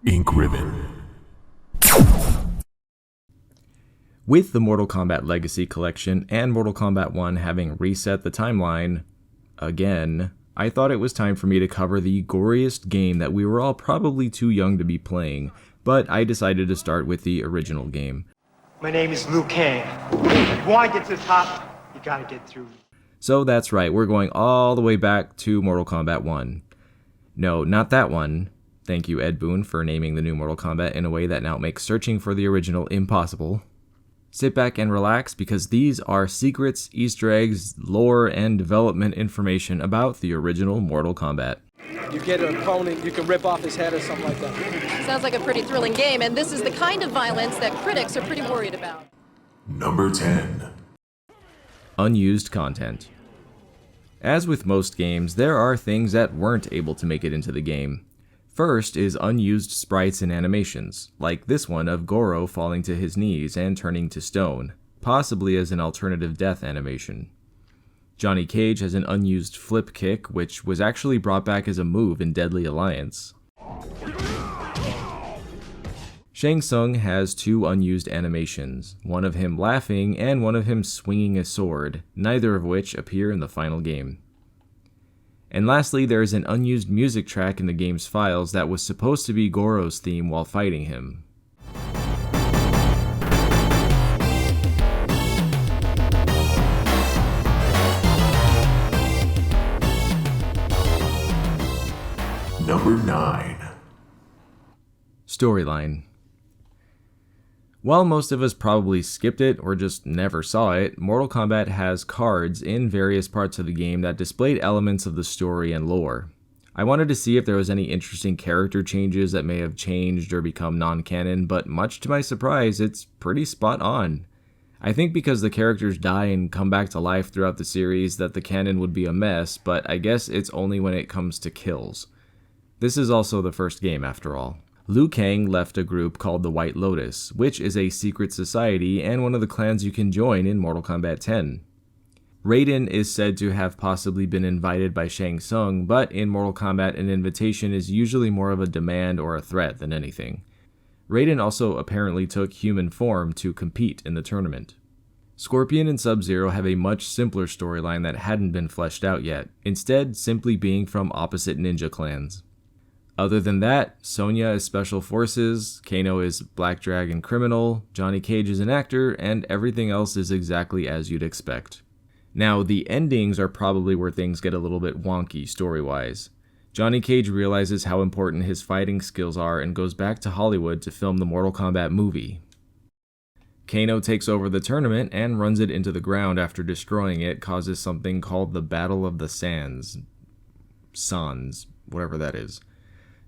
Ink Ribbon. With the Mortal Kombat Legacy Collection and Mortal Kombat 1 having reset the timeline again, I thought it was time for me to cover the goriest game that we were all probably too young to be playing, but I decided to start with the original game. My name is Liu Kang. If you want to get to the top, you gotta get through. So that's right, we're going all the way back to Mortal Kombat 1. No, not that one. Thank you, Ed Boone, for naming the new Mortal Kombat in a way that now makes searching for the original impossible. Sit back and relax, because these are secrets, Easter eggs, lore, and development information about the original Mortal Kombat. You get an opponent, you can rip off his head or something like that. Sounds like a pretty thrilling game, and this is the kind of violence that critics are pretty worried about. Number 10. Unused Content. As with most games, there are things that weren't able to make it into the game. First is unused sprites and animations, like this one of Goro falling to his knees and turning to stone, possibly as an alternative death animation. Johnny Cage has an unused flip kick, which was actually brought back as a move in Deadly Alliance. Shang Tsung has two unused animations, one of him laughing and one of him swinging a sword, neither of which appear in the final game. And lastly, there is an unused music track in the game's files that was supposed to be Goro's theme while fighting him. Number 9. Storyline. While most of us probably skipped it or just never saw it, Mortal Kombat has cards in various parts of the game that displayed elements of the story and lore. I wanted to see if there was any interesting character changes that may have changed or become non-canon, but much to my surprise, it's pretty spot on. I think because the characters die and come back to life throughout the series that the canon would be a mess, but I guess it's only when it comes to kills. This is also the first game after all. Liu Kang left a group called the White Lotus, which is a secret society and one of the clans you can join in Mortal Kombat 10. Raiden is said to have possibly been invited by Shang Tsung, but in Mortal Kombat an invitation is usually more of a demand or a threat than anything. Raiden also apparently took human form to compete in the tournament. Scorpion and Sub-Zero have a much simpler storyline that hadn't been fleshed out yet, instead simply being from opposite ninja clans. Other than that, Sonya is Special Forces, Kano is Black Dragon Criminal, Johnny Cage is an actor, and everything else is exactly as you'd expect. Now, the endings are probably where things get a little bit wonky story-wise. Johnny Cage realizes how important his fighting skills are and goes back to Hollywood to film the Mortal Kombat movie. Kano takes over the tournament and runs it into the ground after destroying it causes something called the Battle of the Sans, whatever that is.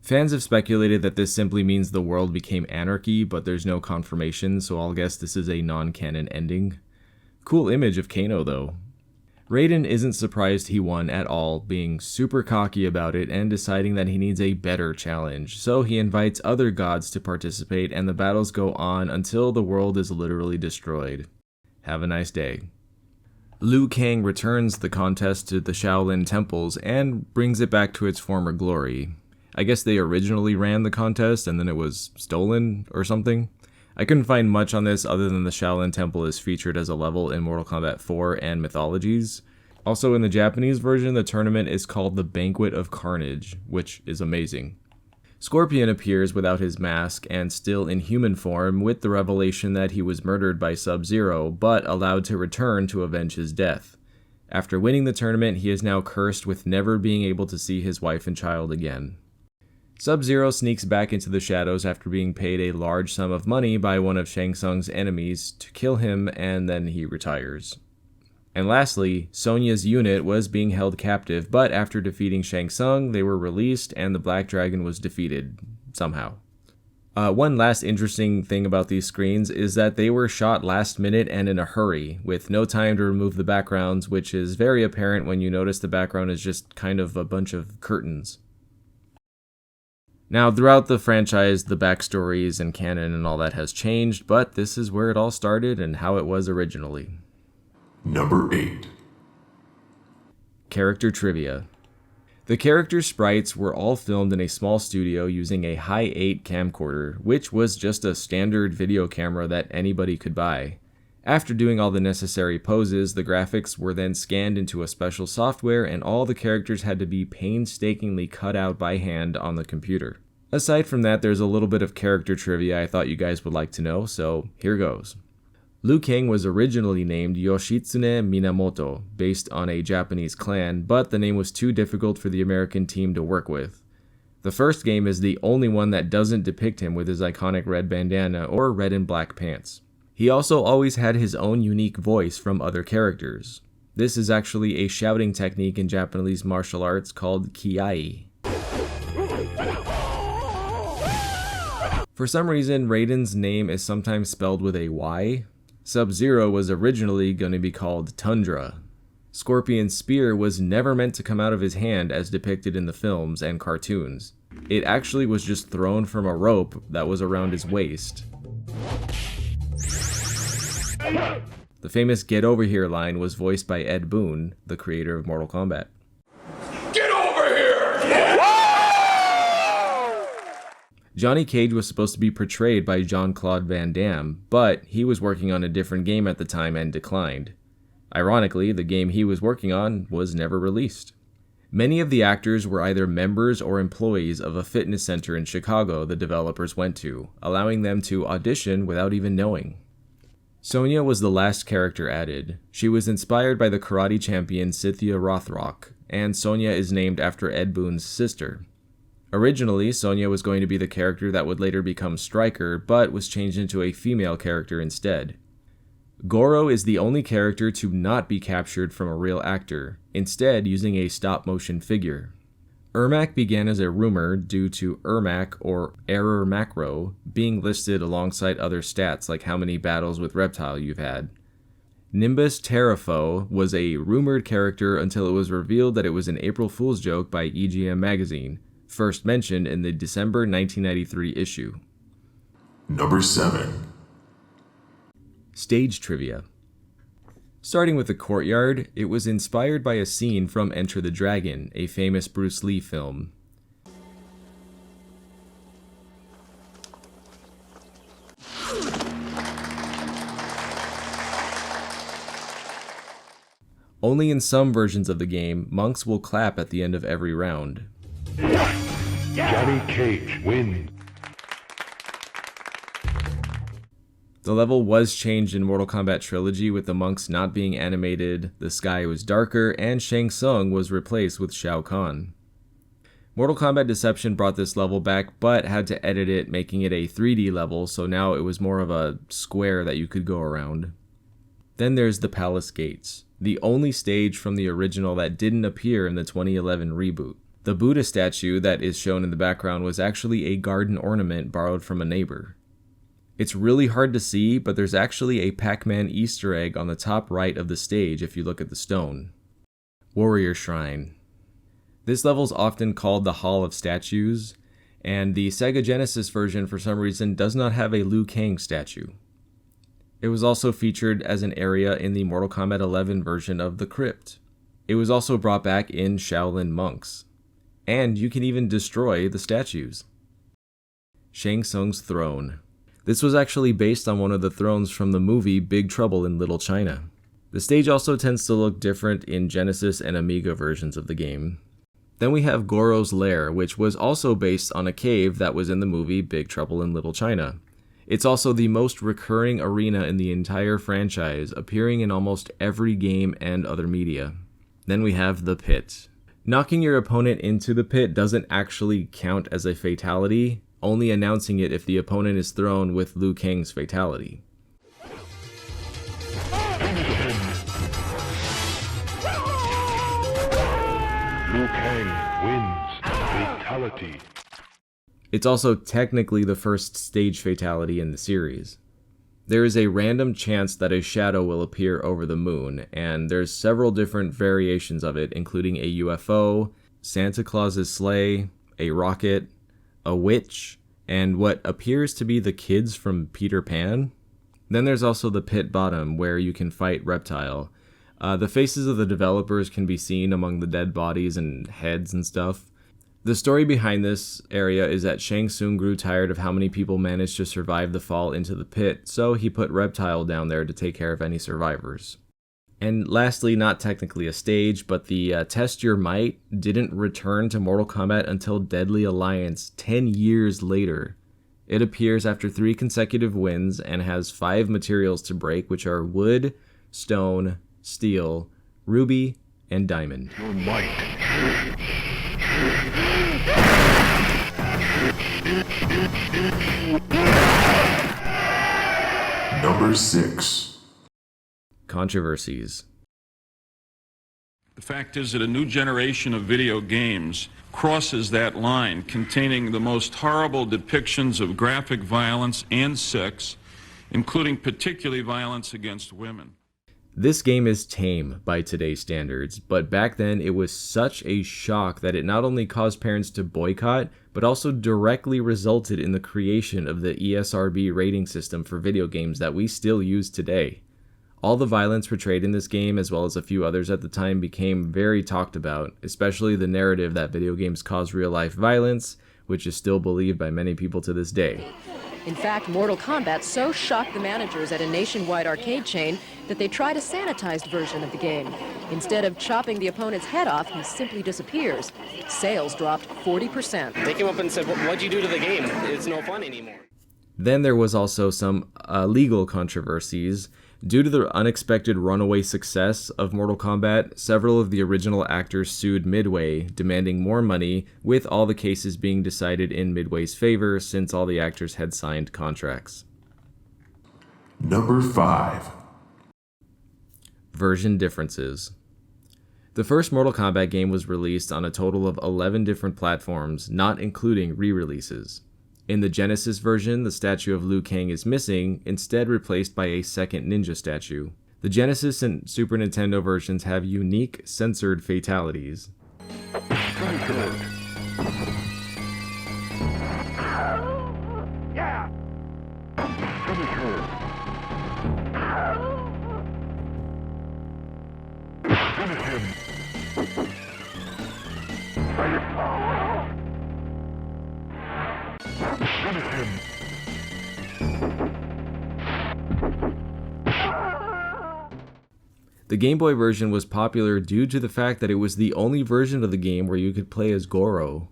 Fans have speculated that this simply means the world became anarchy, but there's no confirmation, so I'll guess this is a non-canon ending. Cool image of Kano, though. Raiden isn't surprised he won at all, being super cocky about it and deciding that he needs a better challenge, so he invites other gods to participate and the battles go on until the world is literally destroyed. Have a nice day. Liu Kang returns the contest to the Shaolin temples and brings it back to its former glory. I guess they originally ran the contest and then it was stolen or something. I couldn't find much on this other than the Shaolin Temple is featured as a level in Mortal Kombat 4 and Mythologies. Also in the Japanese version, the tournament is called the Banquet of Carnage, which is amazing. Scorpion appears without his mask and still in human form with the revelation that he was murdered by Sub-Zero, but allowed to return to avenge his death. After winning the tournament, he is now cursed with never being able to see his wife and child again. Sub-Zero sneaks back into the shadows after being paid a large sum of money by one of Shang Tsung's enemies to kill him, and then he retires. And lastly, Sonya's unit was being held captive, but after defeating Shang Tsung, they were released and the Black Dragon was defeated, somehow. One last interesting thing about these screens is that they were shot last minute and in a hurry, with no time to remove the backgrounds, which is very apparent when you notice the background is just kind of a bunch of curtains. Now, throughout the franchise, the backstories and canon and all that has changed, but this is where it all started and how it was originally. Number 8. Character trivia. The character sprites were all filmed in a small studio using a high 8 camcorder, which was just a standard video camera that anybody could buy. After doing all the necessary poses, the graphics were then scanned into a special software and all the characters had to be painstakingly cut out by hand on the computer. Aside from that, there's a little bit of character trivia I thought you guys would like to know, so here goes. Liu Kang was originally named Yoshitsune Minamoto, based on a Japanese clan, but the name was too difficult for the American team to work with. The first game is the only one that doesn't depict him with his iconic red bandana or red and black pants. He also always had his own unique voice from other characters. This is actually a shouting technique in Japanese martial arts called kiai. For some reason, Raiden's name is sometimes spelled with a Y. Sub-Zero was originally going to be called Tundra. Scorpion's spear was never meant to come out of his hand as depicted in the films and cartoons. It actually was just thrown from a rope that was around his waist. The famous "Get over here" line was voiced by Ed Boone, the creator of Mortal Kombat. Get over here! Johnny Cage was supposed to be portrayed by Jean-Claude Van Damme, but he was working on a different game at the time and declined. Ironically, the game he was working on was never released. Many of the actors were either members or employees of a fitness center in Chicago the developers went to, allowing them to audition without even knowing. Sonya was the last character added. She was inspired by the karate champion Scythia Rothrock, and Sonya is named after Ed Boone's sister. Originally, Sonya was going to be the character that would later become Stryker, but was changed into a female character instead. Goro is the only character to not be captured from a real actor, instead using a stop-motion figure. Ermac began as a rumor due to Ermac, or Error Macro, being listed alongside other stats like how many battles with Reptile you've had. Nimbus Terrafo was a rumored character until it was revealed that it was an April Fool's joke by EGM magazine, first mentioned in the December 1993 issue. Number 7. Stage trivia. Starting with the courtyard, it was inspired by a scene from Enter the Dragon, a famous Bruce Lee film. Only in some versions of the game, monks will clap at the end of every round. Johnny Cage wins. The level was changed in Mortal Kombat Trilogy with the monks not being animated, the sky was darker, and Shang Tsung was replaced with Shao Kahn. Mortal Kombat Deception brought this level back, but had to edit it, making it a 3D level, so now it was more of a square that you could go around. Then there's the Palace Gates, the only stage from the original that didn't appear in the 2011 reboot. The Buddha statue that is shown in the background was actually a garden ornament borrowed from a neighbor. It's really hard to see, but there's actually a Pac-Man Easter egg on the top right of the stage if you look at the stone. Warrior Shrine. This level's often called the Hall of Statues, and the Sega Genesis version for some reason does not have a Liu Kang statue. It was also featured as an area in the Mortal Kombat 11 version of The Crypt. It was also brought back in Shaolin Monks. And you can even destroy the statues. Shang Tsung's Throne. This was actually based on one of the thrones from the movie Big Trouble in Little China. The stage also tends to look different in Genesis and Amiga versions of the game. Then we have Goro's Lair, which was also based on a cave that was in the movie Big Trouble in Little China. It's also the most recurring arena in the entire franchise, appearing in almost every game and other media. Then we have the Pit. Knocking your opponent into the pit doesn't actually count as a fatality, only announcing it if the opponent is thrown with Liu Kang's fatality. Liu Kang wins. Fatality. It's also technically the first stage fatality in the series. There is a random chance that a shadow will appear over the moon, and there's several different variations of it, including a UFO, Santa Claus's sleigh, a rocket, a witch, and what appears to be the kids from Peter Pan. Then there's also the pit bottom, where you can fight Reptile. The faces of the developers can be seen among the dead bodies and heads and stuff. The story behind this area is that Shang Tsung grew tired of how many people managed to survive the fall into the pit, so he put Reptile down there to take care of any survivors. And lastly, not technically a stage, but the Test Your Might didn't return to Mortal Kombat until Deadly Alliance 10 years later. It appears after 3 consecutive wins and has 5 materials to break, which are wood, stone, steel, ruby, and diamond. Your might. Number 6. Controversies. The fact is that a new generation of video games crosses that line, containing the most horrible depictions of graphic violence and sex, including particularly violence against women. This game is tame by today's standards, but back then it was such a shock that it not only caused parents to boycott, but also directly resulted in the creation of the ESRB rating system for video games that we still use today. All the violence portrayed in this game, as well as a few others at the time, became very talked about, especially the narrative that video games cause real-life violence, which is still believed by many people to this day. In fact, Mortal Kombat so shocked the managers at a nationwide arcade chain that they tried a sanitized version of the game. Instead of chopping the opponent's head off, he simply disappears. Sales dropped 40%. They came up and said, what'd you do to the game? It's no fun anymore. Then there was also some legal controversies. Due to the unexpected runaway success of Mortal Kombat, several of the original actors sued Midway, demanding more money, with all the cases being decided in Midway's favor since all the actors had signed contracts. Number 5. Version differences. The first Mortal Kombat game was released on a total of 11 different platforms, not including re-releases. In the Genesis version, the statue of Liu Kang is missing, instead replaced by a second ninja statue. The Genesis and Super Nintendo versions have unique censored fatalities. The Game Boy version was popular due to the fact that it was the only version of the game where you could play as Goro.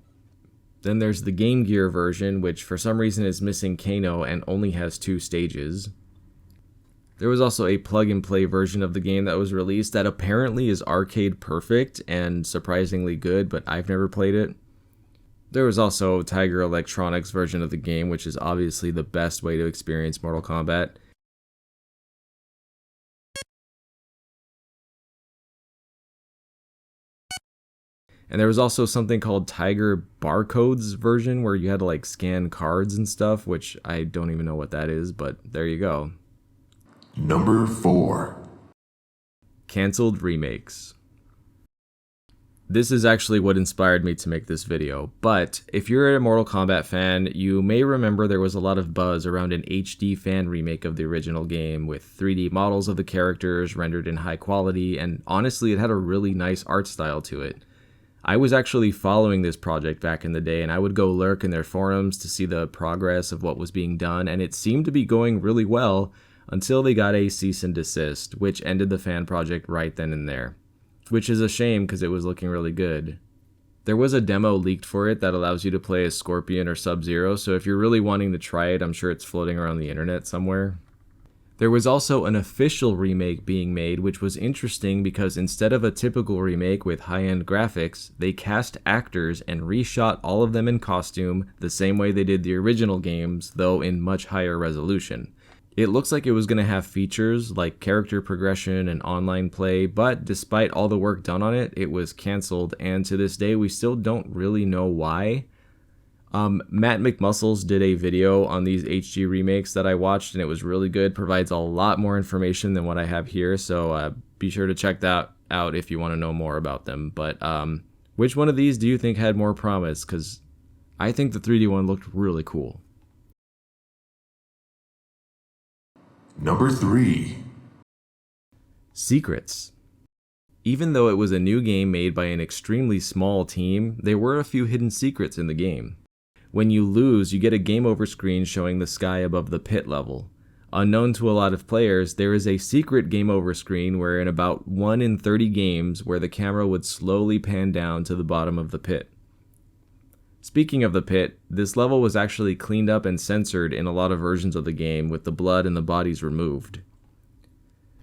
Then there's the Game Gear version, which for some reason is missing Kano and only has 2 stages. There was also a plug-and-play version of the game that was released that apparently is arcade perfect and surprisingly good, but I've never played it. There was also Tiger Electronics' version of the game, which is obviously the best way to experience Mortal Kombat. And there was also something called Tiger Barcodes version where you had to like scan cards and stuff, which I don't even know what that is, but there you go. Number 4. Cancelled remakes. This is actually what inspired me to make this video, but if you're a Mortal Kombat fan, you may remember there was a lot of buzz around an HD fan remake of the original game with 3D models of the characters rendered in high quality, and honestly it had a really nice art style to it. I was actually following this project back in the day, and I would go lurk in their forums to see the progress of what was being done, and it seemed to be going really well until they got a cease and desist, which ended the fan project right then and there. Which is a shame because it was looking really good. There was a demo leaked for it that allows you to play as Scorpion or Sub-Zero, so if you're really wanting to try it, I'm sure it's floating around the internet somewhere. There was also an official remake being made, which was interesting because instead of a typical remake with high-end graphics, they cast actors and reshot all of them in costume the same way they did the original games, though in much higher resolution. It looks like it was going to have features like character progression and online play, but despite all the work done on it, it was cancelled, and to this day we still don't really know why. Matt McMuscles did a video on these HD remakes that I watched, and it was really good. Provides a lot more information than what I have here, so be sure to check that out if you want to know more about them. But which one of these do you think had more promise? Because I think the 3D one looked really cool. Number 3. Secrets. Even though it was a new game made by an extremely small team, there were a few hidden secrets in the game. When you lose, you get a game over screen showing the sky above the pit level. Unknown to a lot of players, there is a secret game over screen where in about 1 in 30 games where the camera would slowly pan down to the bottom of the pit. Speaking of the pit, this level was actually cleaned up and censored in a lot of versions of the game with the blood and the bodies removed.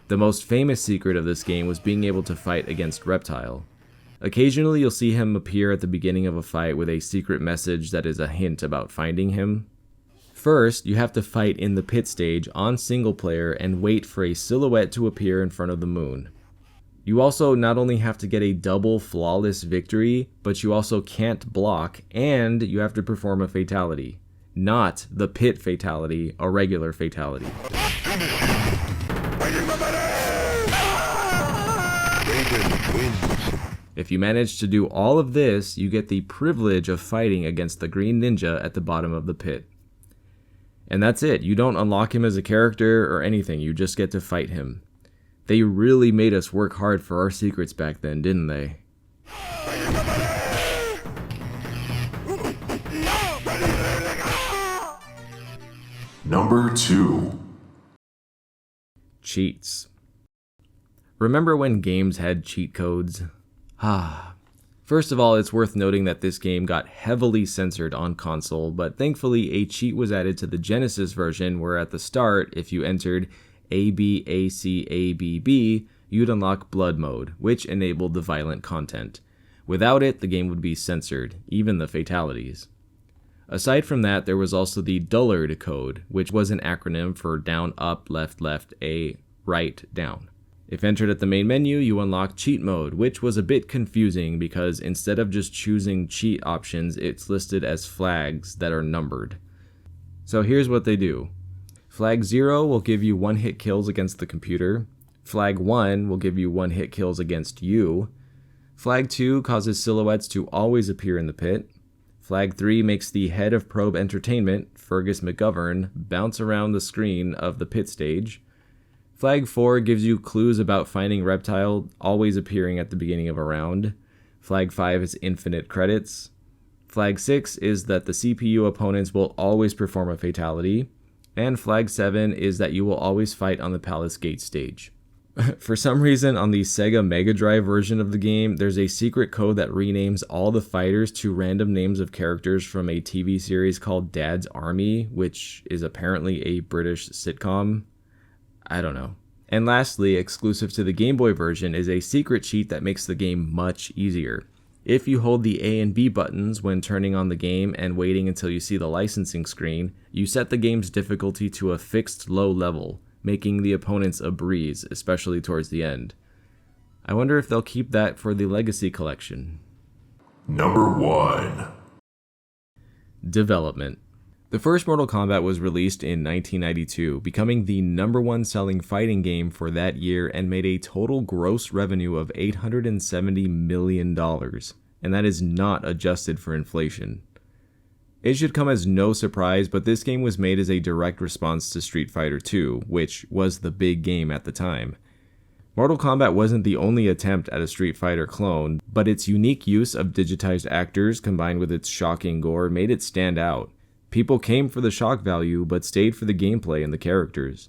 The most famous secret of this game was being able to fight against Reptile. Occasionally you'll see him appear at the beginning of a fight with a secret message that is a hint about finding him. First, you have to fight in the pit stage on single player and wait for a silhouette to appear in front of the moon. You also not only have to get a double flawless victory, but you also can't block, and you have to perform a fatality. Not the pit fatality, a regular fatality. If you manage to do all of this, you get the privilege of fighting against the Green Ninja at the bottom of the pit. And that's it. You don't unlock him as a character or anything, you just get to fight him. They really made us work hard for our secrets back then, didn't they? Number 2. Cheats. Remember when games had cheat codes? First of all, it's worth noting that this game got heavily censored on console, but thankfully a cheat was added to the Genesis version where at the start, if you entered ABACABB, you'd unlock Blood Mode, which enabled the violent content. Without it, the game would be censored, even the fatalities. Aside from that, there was also the Dullard code, which was an acronym for down, up, left, A, right, down. If entered at the main menu, you unlock Cheat Mode, which was a bit confusing because instead of just choosing cheat options, it's listed as flags that are numbered. So here's what they do. Flag 0 will give you 1-hit kills against the computer. Flag 1 will give you 1-hit kills against you. Flag 2 causes silhouettes to always appear in the pit. Flag 3 makes the head of Probe Entertainment, Fergus McGovern, bounce around the screen of the pit stage. Flag 4 gives you clues about finding Reptile, always appearing at the beginning of a round. Flag 5 is infinite credits. Flag 6 is that the CPU opponents will always perform a fatality. And Flag 7 is that you will always fight on the Palace Gate stage. For some reason, on the Sega Mega Drive version of the game, there's a secret code that renames all the fighters to random names of characters from a TV series called Dad's Army, which is apparently a British sitcom. I don't know. And lastly, exclusive to the Game Boy version is a secret cheat that makes the game much easier. If you hold the A and B buttons when turning on the game and waiting until you see the licensing screen, you set the game's difficulty to a fixed low level, making the opponents a breeze, especially towards the end. I wonder if they'll keep that for the Legacy Collection. Number 1. Development. The first Mortal Kombat was released in 1992, becoming the #1 selling fighting game for that year and made a total gross revenue of $870 million, and that is not adjusted for inflation. It should come as no surprise, but this game was made as a direct response to Street Fighter II, which was the big game at the time. Mortal Kombat wasn't the only attempt at a Street Fighter clone, but its unique use of digitized actors combined with its shocking gore made it stand out. People came for the shock value, but stayed for the gameplay and the characters.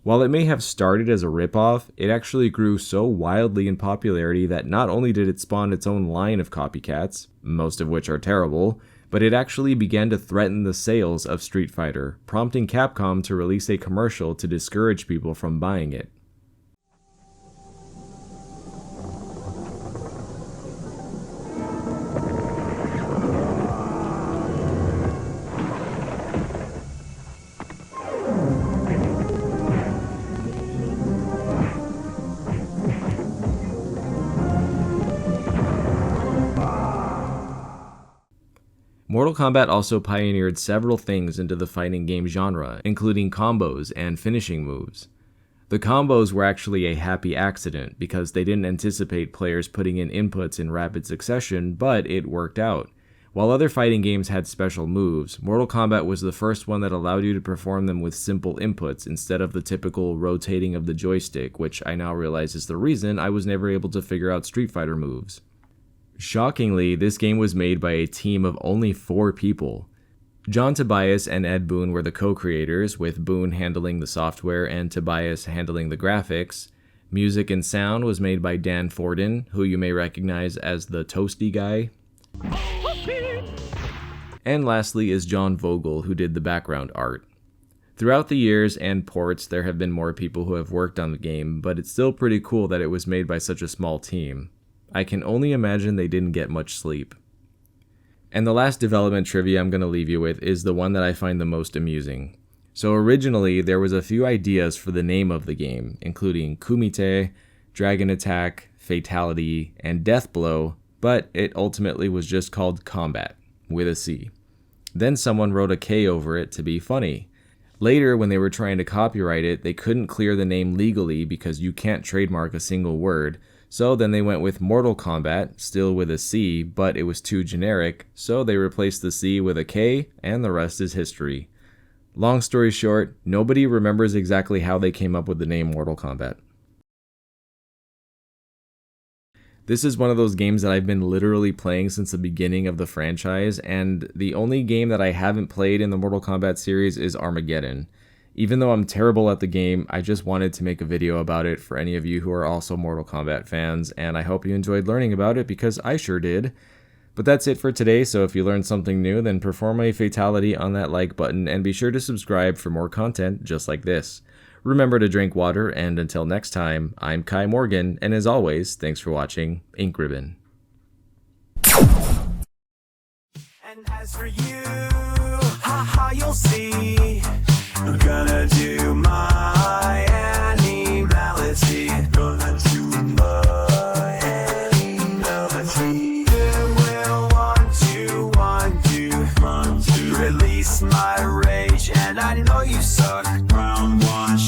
While it may have started as a ripoff, it actually grew so wildly in popularity that not only did it spawn its own line of copycats, most of which are terrible, but it actually began to threaten the sales of Street Fighter, prompting Capcom to release a commercial to discourage people from buying it. Mortal Kombat also pioneered several things into the fighting game genre, including combos and finishing moves. The combos were actually a happy accident because they didn't anticipate players putting in inputs in rapid succession, but it worked out. While other fighting games had special moves, Mortal Kombat was the first one that allowed you to perform them with simple inputs instead of the typical rotating of the joystick, which I now realize is the reason I was never able to figure out Street Fighter moves. Shockingly, this game was made by a team of only 4 people. John Tobias and Ed Boone were the co-creators, with Boone handling the software and Tobias handling the graphics. Music and sound was made by Dan Forden, who you may recognize as the Toasty guy. And lastly is John Vogel, who did the background art. Throughout the years and ports, there have been more people who have worked on the game, but it's still pretty cool that it was made by such a small team. I can only imagine they didn't get much sleep. And the last development trivia I'm going to leave you with is the one that I find the most amusing. So originally, there was a few ideas for the name of the game, including Kumite, Dragon Attack, Fatality, and Death Blow, but it ultimately was just called Combat, with a C. Then someone wrote a K over it to be funny. Later, when they were trying to copyright it, they couldn't clear the name legally because you can't trademark a single word, so then they went with Mortal Kombat, still with a C, but it was too generic, so they replaced the C with a K, and the rest is history. Long story short, nobody remembers exactly how they came up with the name Mortal Kombat. This is one of those games that I've been literally playing since the beginning of the franchise, and the only game that I haven't played in the Mortal Kombat series is Armageddon. Even though I'm terrible at the game, I just wanted to make a video about it for any of you who are also Mortal Kombat fans, and I hope you enjoyed learning about it because I sure did. But that's it for today, so if you learned something new, then perform a fatality on that like button, and be sure to subscribe for more content just like this. Remember to drink water, and until next time, I'm Kai Morgan, and as always, thanks for watching Ink Ribbon. And as for you, haha, you'll see, I'm gonna do my animality. Gonna do my animality. You will want to release my rage, and I know you suck. Round 1,